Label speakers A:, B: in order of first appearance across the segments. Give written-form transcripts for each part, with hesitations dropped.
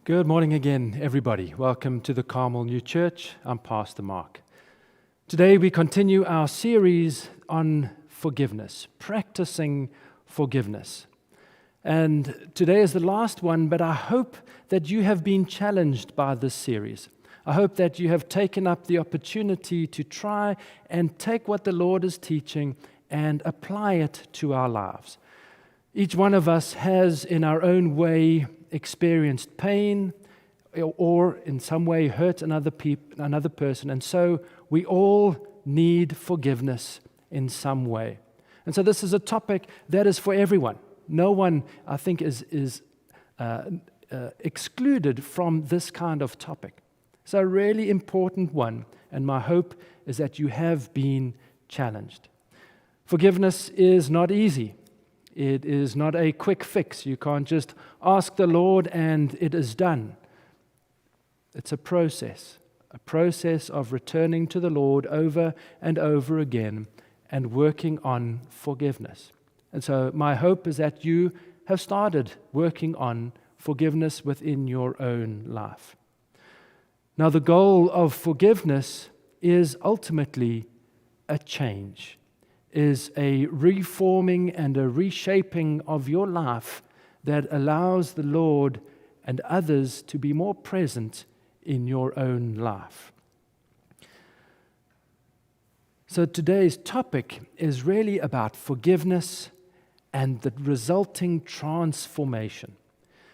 A: Good morning again, everybody. Welcome to the Carmel New Church. I'm Pastor Mark. Today we continue our series on forgiveness, practicing forgiveness. And today is the last one, but I hope that you have been challenged by this series. I hope that you have taken up the opportunity to try and take what the Lord is teaching and apply it to our lives. Each one of us has, in our own way, experienced pain or in some way hurt another person, and so we all need forgiveness in some way. And so this is a topic that is for everyone. No one, I think, is excluded from this kind of topic. It's a really important one, and my hope is that you have been challenged. Forgiveness is not easy. It is not a quick fix. You can't just ask the Lord and it is done. It's a process of returning to the Lord over and over again and working on forgiveness. And so my hope is that you have started working on forgiveness within your own life. Now, the goal of forgiveness is ultimately a change, is a reforming and a reshaping of your life that allows the Lord and others to be more present in your own life. So today's topic is really about forgiveness and the resulting transformation.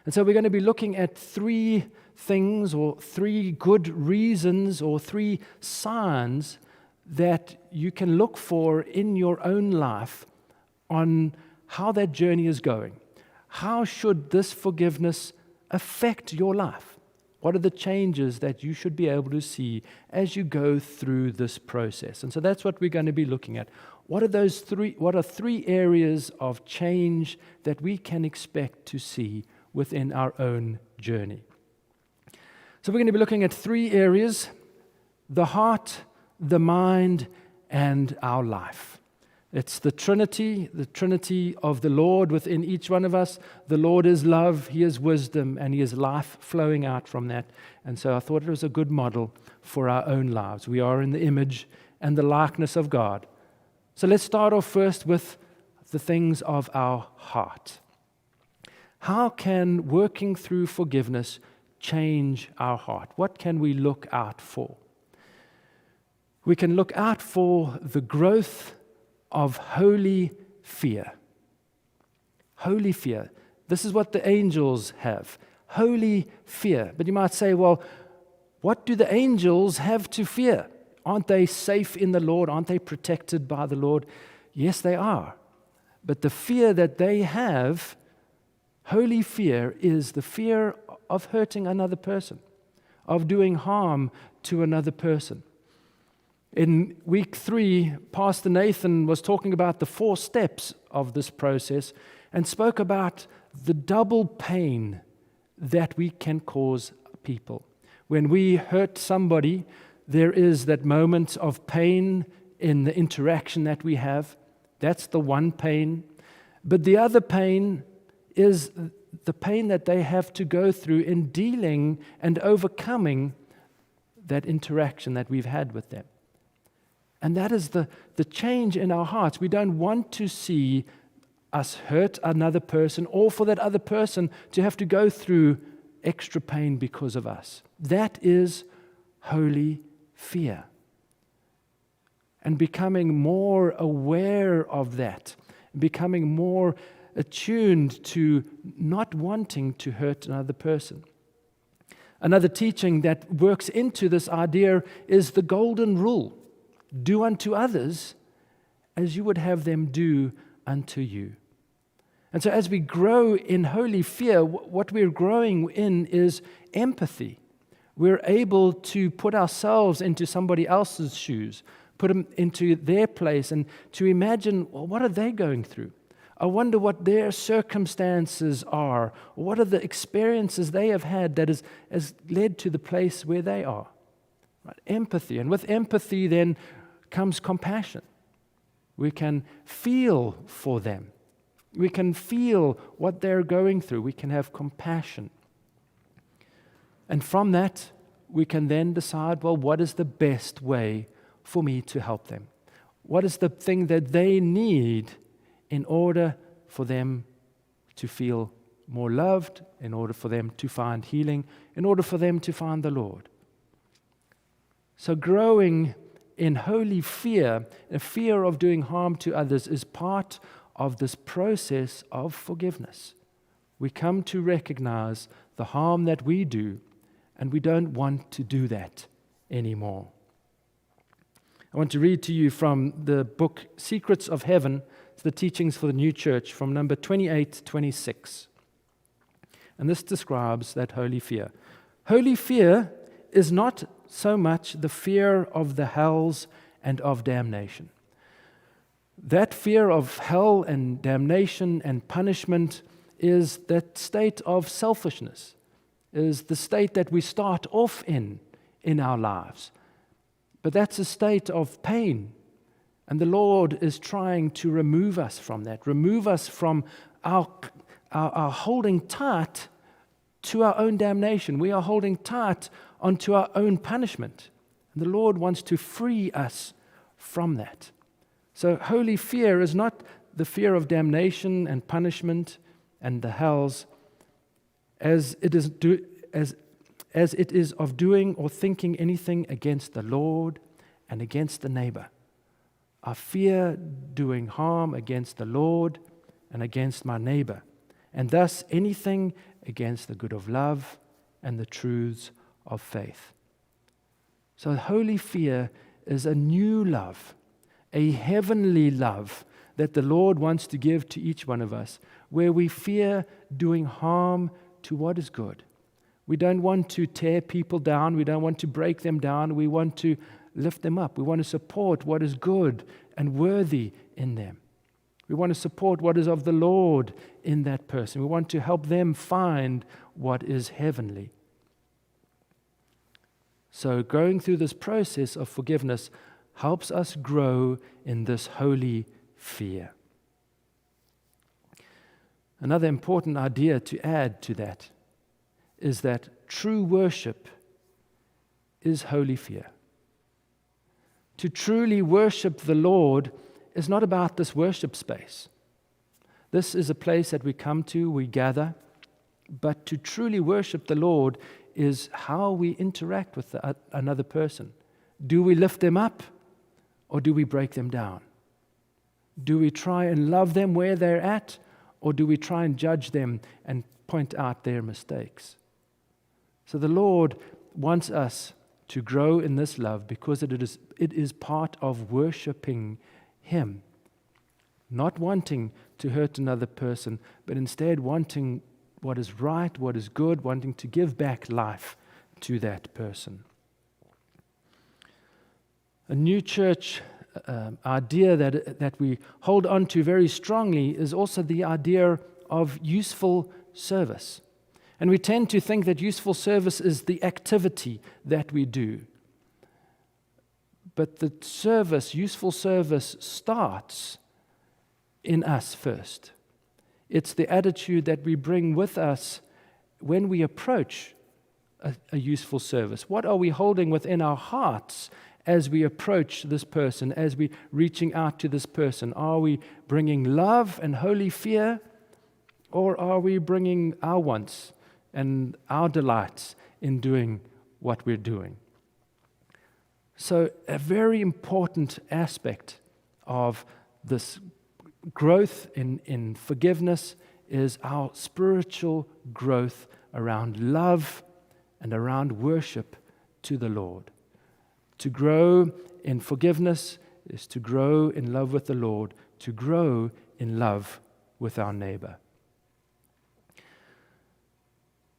A: And so we're going to be looking at three things or three good reasons or three signs that you can look for in your own life on how that journey is going. How should this forgiveness affect your life? What are the changes that you should be able to see as you go through this process? And so that's what we're going to be looking at. What are three areas of change that we can expect to see within our own journey? So we're going to be looking at three areas: the heart, the mind, and our life. It's the Trinity of the Lord within each one of us. The Lord is love, He is wisdom, and He is life flowing out from that. And so I thought it was a good model for our own lives. We are in the image and the likeness of God. So let's start off first with the things of our heart. How can working through forgiveness change our heart? What can we look out for? We can look out for the growth of holy fear. Holy fear. This is what the angels have. Holy fear. But you might say, well, what do the angels have to fear? Aren't they safe in the Lord? Aren't they protected by the Lord? Yes, they are. But the fear that they have, holy fear, is the fear of hurting another person, of doing harm to another person. In week 3, Pastor Nathan was talking about the 4 steps of this process and spoke about the double pain that we can cause people. When we hurt somebody, there is that moment of pain in the interaction that we have. That's the one pain. But the other pain is the pain that they have to go through in dealing and overcoming that interaction that we've had with them. And that is the change in our hearts. We don't want to see us hurt another person or for that other person to have to go through extra pain because of us. That is holy fear. And becoming more aware of that, becoming more attuned to not wanting to hurt another person. Another teaching that works into this idea is the golden rule. Do unto others as you would have them do unto you. And so as we grow in holy fear, what we're growing in is empathy. We're able to put ourselves into somebody else's shoes, put them into their place, and to imagine, well, what are they going through? I wonder what their circumstances are. What are the experiences they have had that has led to the place where they are? Right? Empathy. And with empathy then comes compassion. We can feel for them. We can feel what they're going through. We can have compassion. And from that, we can then decide, well, what is the best way for me to help them? What is the thing that they need in order for them to feel more loved, in order for them to find healing, in order for them to find the Lord? So growing in holy fear, a fear of doing harm to others, is part of this process of forgiveness. We come to recognize the harm that we do, and we don't want to do that anymore. I want to read to you from the book Secrets of Heaven, the teachings for the new church, from number 2826. And this describes that holy fear. Holy fear is not so much the fear of the hells and of damnation. That fear of hell and damnation and punishment is that state of selfishness, is the state that we start off in our lives. But that's a state of pain. And the Lord is trying to remove us from that, remove us from our holding tight to our own damnation. We are holding tight onto our own punishment. And the Lord wants to free us from that. So holy fear is not the fear of damnation and punishment and the hells as it is of doing or thinking anything against the Lord and against the neighbor. I fear doing harm against the Lord and against my neighbor, and thus anything against the good of love and the truths of faith. So holy fear is a new love, a heavenly love that the Lord wants to give to each one of us, where we fear doing harm to what is good. We don't want to tear people down. We don't want to break them down. We want to lift them up. We want to support what is good and worthy in them. We want to support what is of the Lord in that person. We want to help them find what is heavenly. So going through this process of forgiveness helps us grow in this holy fear. Another important idea to add to that is that true worship is holy fear. To truly worship the Lord is not about this worship space. This is a place that we come to, we gather, but to truly worship the Lord is how we interact with another person. Do we lift them up or do we break them down? Do we try and love them where they're at, or do we try and judge them and point out their mistakes? So the Lord wants us to grow in this love because it is part of worshiping Him. Not wanting to hurt another person, but instead wanting what is right, what is good, wanting to give back life to that person. A new church idea that we hold on to very strongly is also the idea of useful service. And we tend to think that useful service is the activity that we do. But the useful service starts in us first. It's the attitude that we bring with us when we approach a useful service. What are we holding within our hearts as we approach this person, as we reaching out to this person? Are we bringing love and holy fear, or are we bringing our wants and our delights in doing what we're doing? So a very important aspect of this growth in forgiveness is our spiritual growth around love and around worship to the Lord. To grow in forgiveness is to grow in love with the Lord, to grow in love with our neighbor.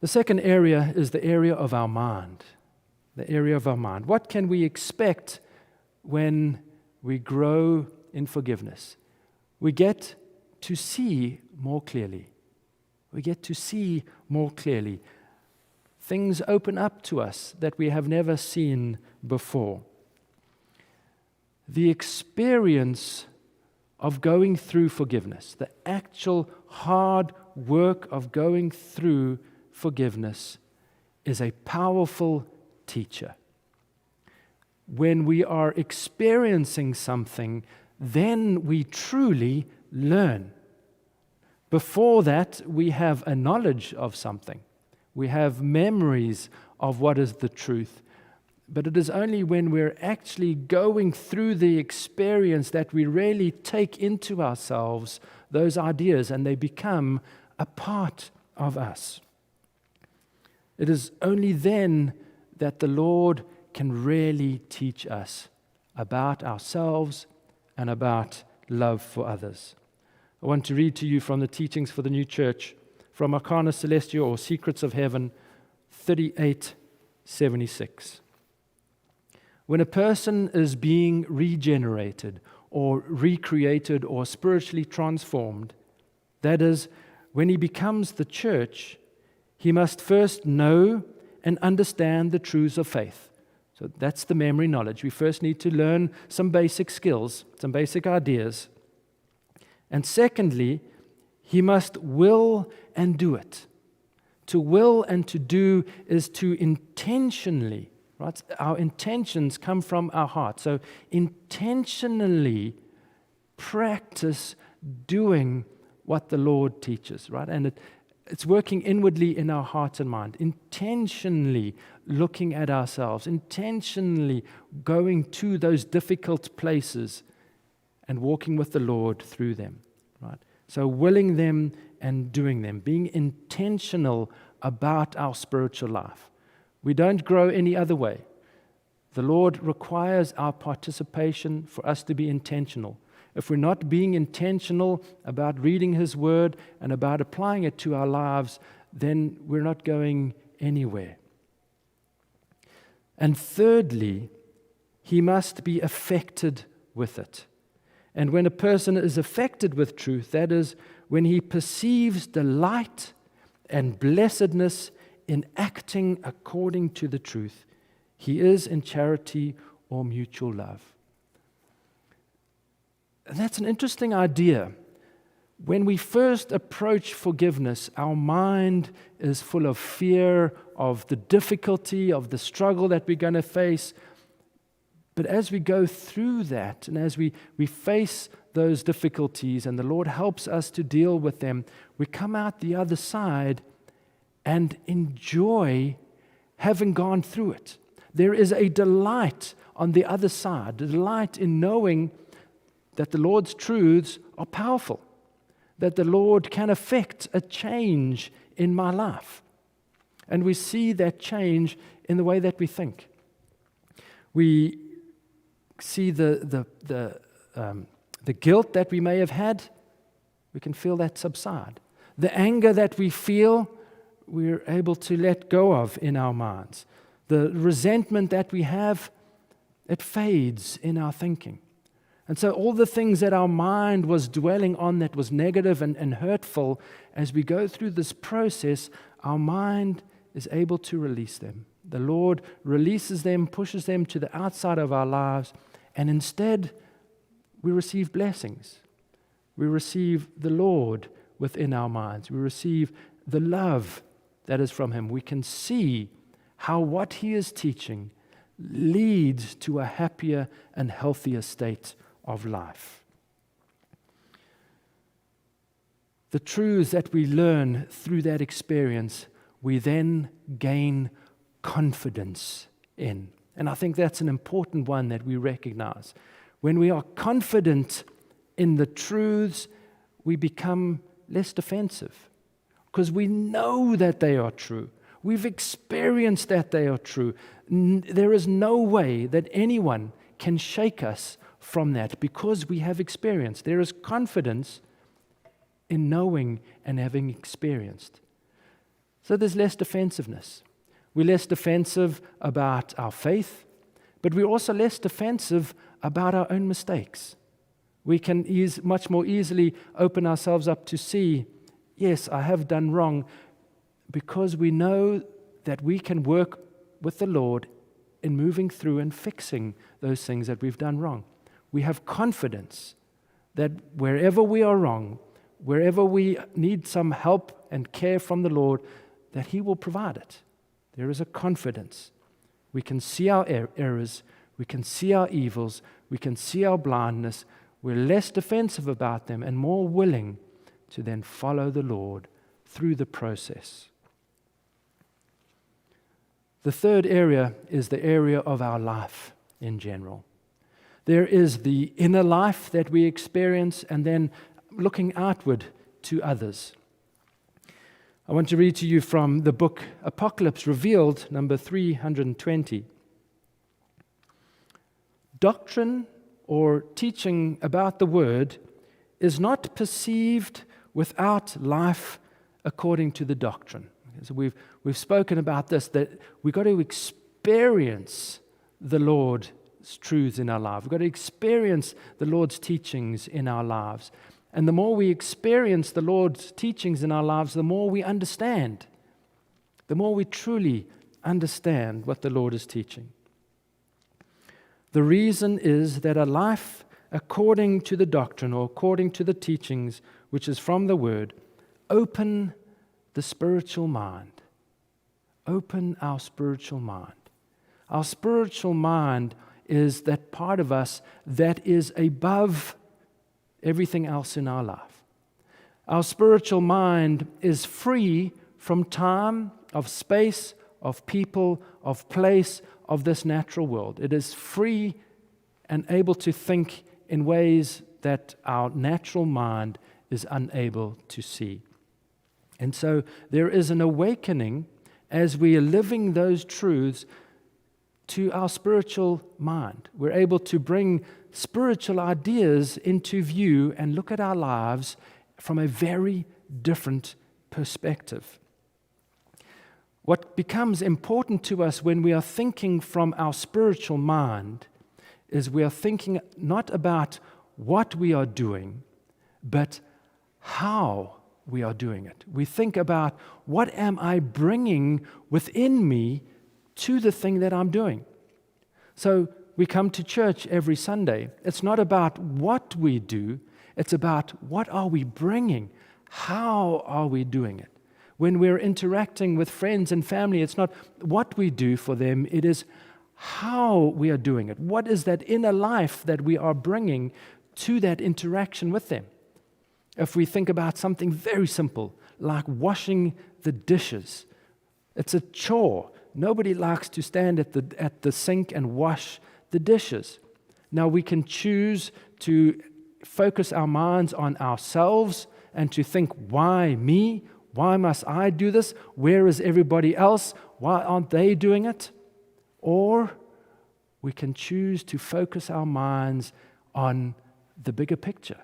A: The second area is the area of our mind. The area of our mind. What can we expect when we grow in forgiveness? We get to see more clearly. We get to see more clearly. Things open up to us that we have never seen before. The experience of going through forgiveness, the actual hard work of going through forgiveness, is a powerful teacher. When we are experiencing something, then we truly learn. Before that, we have a knowledge of something. We have memories of what is the truth. But it is only when we're actually going through the experience that we really take into ourselves those ideas and they become a part of us. It is only then that the Lord can really teach us about ourselves and about love for others. I want to read to you from the Teachings for the New Church, from Arcana Celestia or Secrets of Heaven, 3876. When a person is being regenerated or recreated or spiritually transformed, that is, when he becomes the church, he must first know and understand the truths of faith. So that's the memory knowledge. We first need to learn some basic skills, some basic ideas. And secondly, he must will and do it. To will and to do is to intentionally, right? Our intentions come from our heart. So intentionally practice doing what the Lord teaches, right? And it's working inwardly in our heart and mind, intentionally looking at ourselves, intentionally going to those difficult places and walking with the Lord through them, right? So willing them and doing them, being intentional about our spiritual life. We don't grow any other way. The Lord requires our participation for us to be intentional. If we're not being intentional about reading His Word and about applying it to our lives, then we're not going anywhere. And thirdly, he must be affected with it. And when a person is affected with truth, that is, when he perceives delight and blessedness in acting according to the truth, he is in charity or mutual love. And that's an interesting idea. When we first approach forgiveness, our mind is full of fear, of the difficulty, of the struggle that we're going to face. But as we go through that, and as we face those difficulties, and the Lord helps us to deal with them, we come out the other side and enjoy having gone through it. There is a delight on the other side, a delight in knowing that the Lord's truths are powerful, that the Lord can affect a change in my life. And we see that change in the way that we think. We see the guilt that we may have had, we can feel that subside. The anger that we feel, we're able to let go of in our minds. The resentment that we have, it fades in our thinking. And so all the things that our mind was dwelling on that was negative and hurtful, as we go through this process, our mind is able to release them. The Lord releases them, pushes them to the outside of our lives, and instead we receive blessings. We receive the Lord within our minds. We receive the love that is from Him. We can see how what He is teaching leads to a happier and healthier state of life. The truths that we learn through that experience, we then gain confidence in. And I think that's an important one that we recognize. When we are confident in the truths, we become less defensive because we know that they are true. We've experienced that they are true. There is no way that anyone can shake us from that because we have experienced. There is confidence in knowing and having experienced. So there's less defensiveness. We're less defensive about our faith, but we're also less defensive about our own mistakes. We can much more easily open ourselves up to see, yes, I have done wrong, because we know that we can work with the Lord in moving through and fixing those things that we've done wrong. We have confidence that wherever we are wrong, wherever we need some help and care from the Lord, that He will provide it. There is a confidence. We can see our errors, we can see our evils, we can see our blindness. We're less defensive about them and more willing to then follow the Lord through the process. The third area is the area of our life in general. There is the inner life that we experience, and then looking outward to others. I want to read to you from the book Apocalypse Revealed, number 320. Doctrine or teaching about the Word is not perceived without life according to the doctrine. So we've spoken about this, that we've got to experience the Lord's truths in our life. We've got to experience the Lord's teachings in our lives. And the more we experience the Lord's teachings in our lives, the more we understand, the more we truly understand what the Lord is teaching. The reason is that a life according to the doctrine or according to the teachings, which is from the Word, open the spiritual mind. Open our spiritual mind. Our spiritual mind is that part of us that is above everything else in our life. Our spiritual mind is free from time, of space, of people, of place, of this natural world. It is free and able to think in ways that our natural mind is unable to see. And so there is an awakening as we are living those truths to our spiritual mind. We're able to bring spiritual ideas into view and look at our lives from a very different perspective. What becomes important to us when we are thinking from our spiritual mind is we are thinking not about what we are doing, but how we are doing it. We think about what am I bringing within me to the thing that I'm doing. So we come to church every Sunday. It's not about what we do, it's about what are we bringing? How are we doing it? When we're interacting with friends and family, it's not what we do for them, it is how we are doing it. What is that inner life that we are bringing to that interaction with them? If we think about something very simple, like washing the dishes, it's a chore. Nobody likes to stand at the sink and wash the dishes. Now we can choose to focus our minds on ourselves and to think, why me? Why must I do this? Where is everybody else? Why aren't they doing it? Or we can choose to focus our minds on the bigger picture.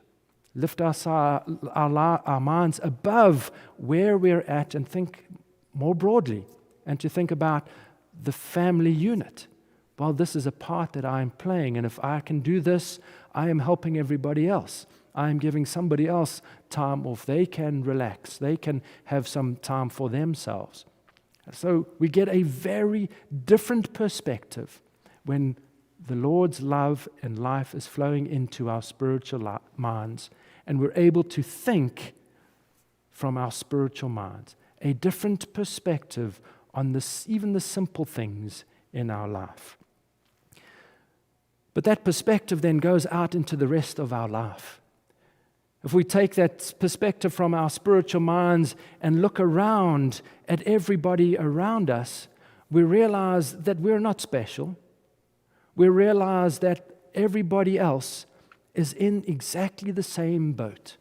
A: Lift our minds above where we're at and think more broadly, and to think about the family unit. Well, this is a part that I'm playing, and if I can do this, I am helping everybody else. I am giving somebody else time off. They can relax. They can have some time for themselves. So we get a very different perspective when the Lord's love and life is flowing into our spiritual minds, and we're able to think from our spiritual minds, a different perspective on this, even the simple things in our life. But that perspective then goes out into the rest of our life. If we take that perspective from our spiritual minds and look around at everybody around us, we realize that we're not special. We realize that everybody else is in exactly the same boat.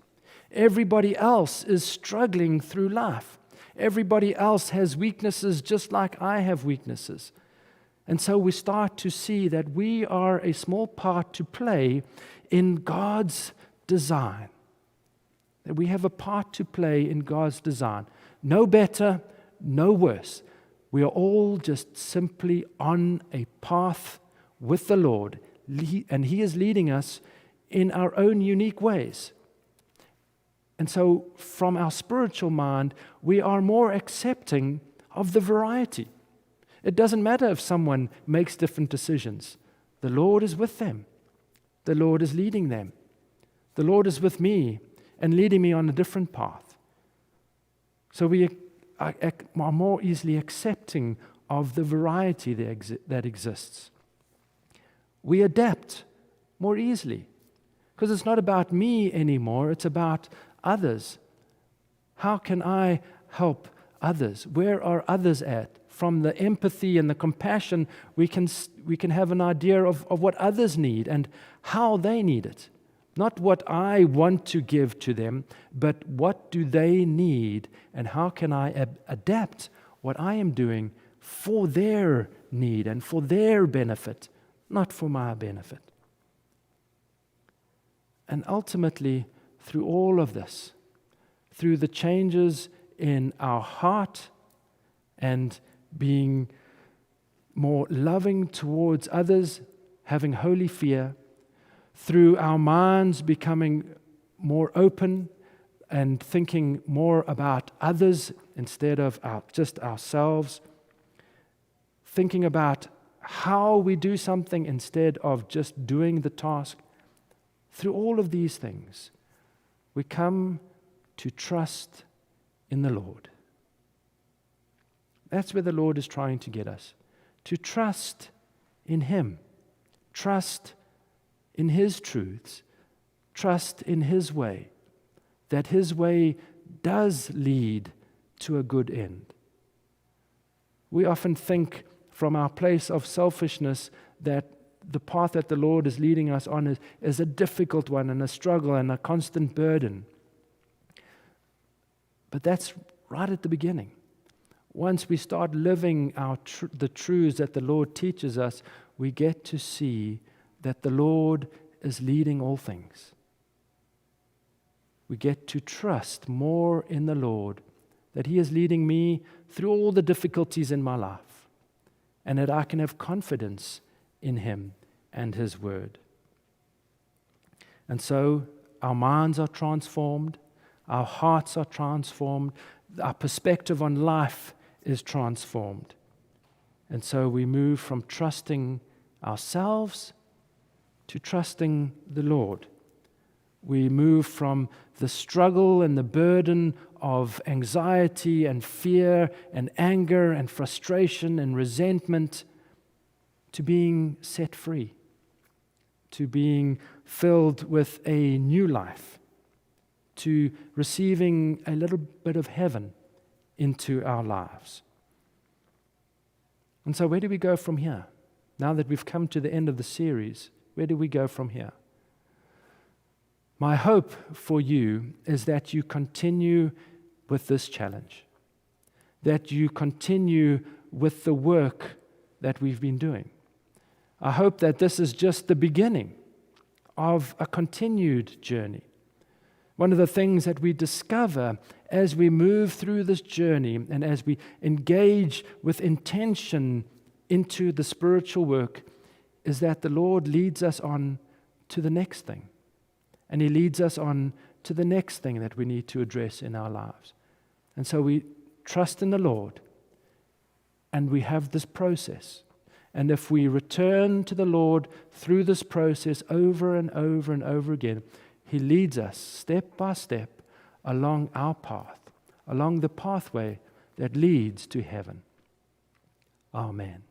A: Everybody else is struggling through life. Everybody else has weaknesses just like I have weaknesses. And so we start to see that we are a small part to play in God's design. That we have a part to play in God's design. No better, no worse. We are all just simply on a path with the Lord, and He is leading us in our own unique ways. And so from our spiritual mind, we are more accepting of the variety. It doesn't matter if someone makes different decisions. The Lord is with them. The Lord is leading them. The Lord is with me and leading me on a different path. So we are more easily accepting of the variety that exists. We adapt more easily because it's not about me anymore, it's about others. How can I help others? Where are others at? From the empathy and the compassion, we can have an idea of what others need and how they need it. Not what I want to give to them, but what do they need and how can I adapt what I am doing for their need and for their benefit, not for my benefit. And ultimately, through all of this, through the changes in our heart and being more loving towards others, having holy fear, through our minds becoming more open and thinking more about others instead of just ourselves, thinking about how we do something instead of just doing the task. Through all of these things, we come to trust in the Lord. That's where the Lord is trying to get us, to trust in Him, trust in His truths, trust in His way, that His way does lead to a good end. We often think from our place of selfishness that the path that the Lord is leading us on is a difficult one and a struggle and a constant burden. But that's right at the beginning. Once we start living the truths that the Lord teaches us, we get to see that the Lord is leading all things. We get to trust more in the Lord, that He is leading me through all the difficulties in my life, and that I can have confidence in Him and His Word. And so our minds are transformed, our hearts are transformed, our perspective on life is transformed. And so we move from trusting ourselves to trusting the Lord. We move from the struggle and the burden of anxiety and fear and anger and frustration and resentment to being set free, to being filled with a new life, to receiving a little bit of heaven into our lives. And so where do we go from here? Now that we've come to the end of the series, where do we go from here? My hope for you is that you continue with this challenge, that you continue with the work that we've been doing. I hope that this is just the beginning of a continued journey. One of the things that we discover as we move through this journey and as we engage with intention into the spiritual work is that the Lord leads us on to the next thing. And He leads us on to the next thing that we need to address in our lives. And so we trust in the Lord and we have this process. And if we return to the Lord through this process over and over and over again, He leads us step by step along our path, along the pathway that leads to heaven. Amen.